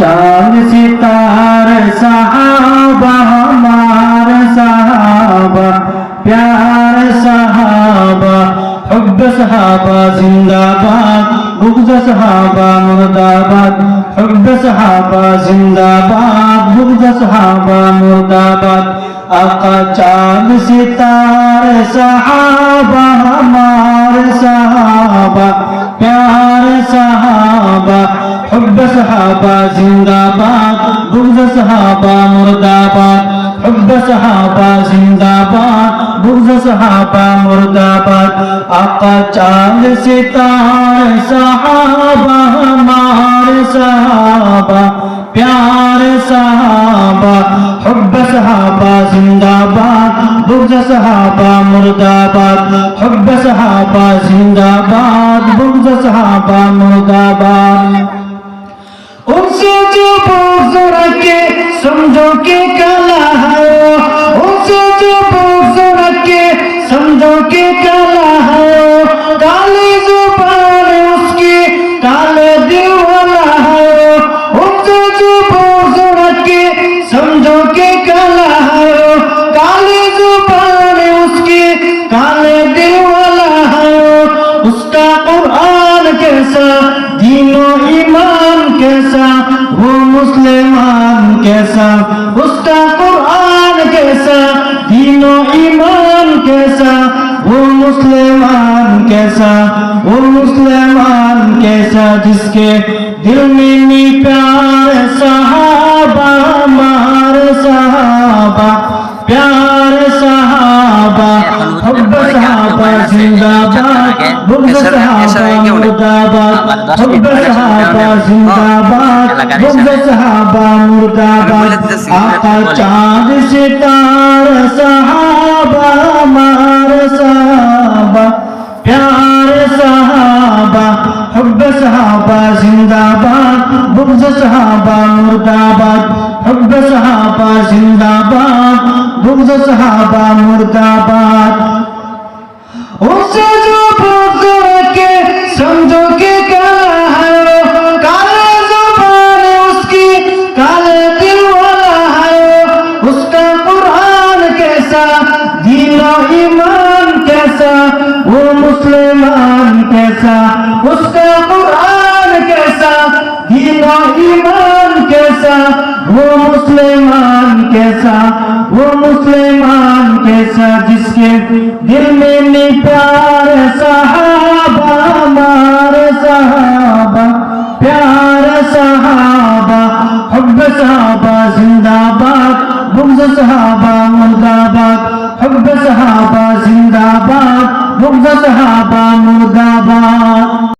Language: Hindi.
चांद सितारे सहाबा हमारे सहाबा प्यारे सहाबा हुब्ब सहाबा जिंदाबाद बुग़्ज़ सहाबा मुर्दाबाद हुब्ब सहाबा जिंदाबाद बुग़्ज़ सहाबा मुर्दाबाद आका चांद सितारे सहाबा हमारे सहाबा प्यारे सहाबा हुब्ब सहाबा जिंदाबाद बुग़्ज़ सहाबा मुर्दाबाद हुब्ब सहाबा जिंदाबाद बुग़्ज़ सहाबा मुर्दाबाद आका चांद सितारे सहाबा हमारे सहाबा प्यारे सहाबा हुब्ब सहाबा जिंदाबाद बुग़्ज़ सहाबा मुर्दाबाद हुब्ब सहाबा जिंदाबाद बुग़्ज़ सहाबा मुर्दाबाद उनसे जो बुग़्ज़ रखे समझो के काला है उनसे जो बुग़्ज़ रखे समझो के काला है काली ज़ुबान उसकी काले दिल वाला है उनसे जो बुग़्ज़ रखे समझो के काला है काली ज़ुबान उसकी काले दिल वाला है उसका कुरान कैसा दीनो ईमान कैसा वो मुसलमान कैसा उसका कुरान कैसा दीनो ईमान कैसा वो मुसलमान कैसा वो मुसलमान कैसा जिसके दिल में नी प्यार सहाबा हमारे सहाबा प्यारे सहाबा हुब्ब सहाबा जिंदाबाद बुग़्ज़ सहाबा मुर्दाबाद हुब्ब सहाबा जिंदाबाद बुग़्ज़ सहाबा मुर्दाबाद आका चांद सितारे सहाबा हमारे सहाबा प्यारे सहाबा हुब्ब सहाबा जिंदाबाद बुग़्ज़ सहाबा मुर्दाबाद हुब्ब सहाबा जिंदाबाद बुग़्ज़ सहाबा मुर्दाबाद उनसे जो बुग़्ज़ रखे समझो के काला है काले ज़ुबान उसकी काले दिल वाला है उसका कुरान कैसा दीनो ईमान कैसा वो मुसलमान कैसा उसका कुरान कैसा दीनो ईमान कैसा वो मुसलमान कैसा वो मुसलमान कैसा जिसके दिल में नी प्यारे सहाबा हमारे सहाबा प्यारे सहाबा हुब्ब सहाबा जिंदाबाद बुग़्ज़ सहाबा मुर्दाबाद हुब्ब सहाबा जिंदाबाद बुग़्ज़ सहाबा मुर्दाबाद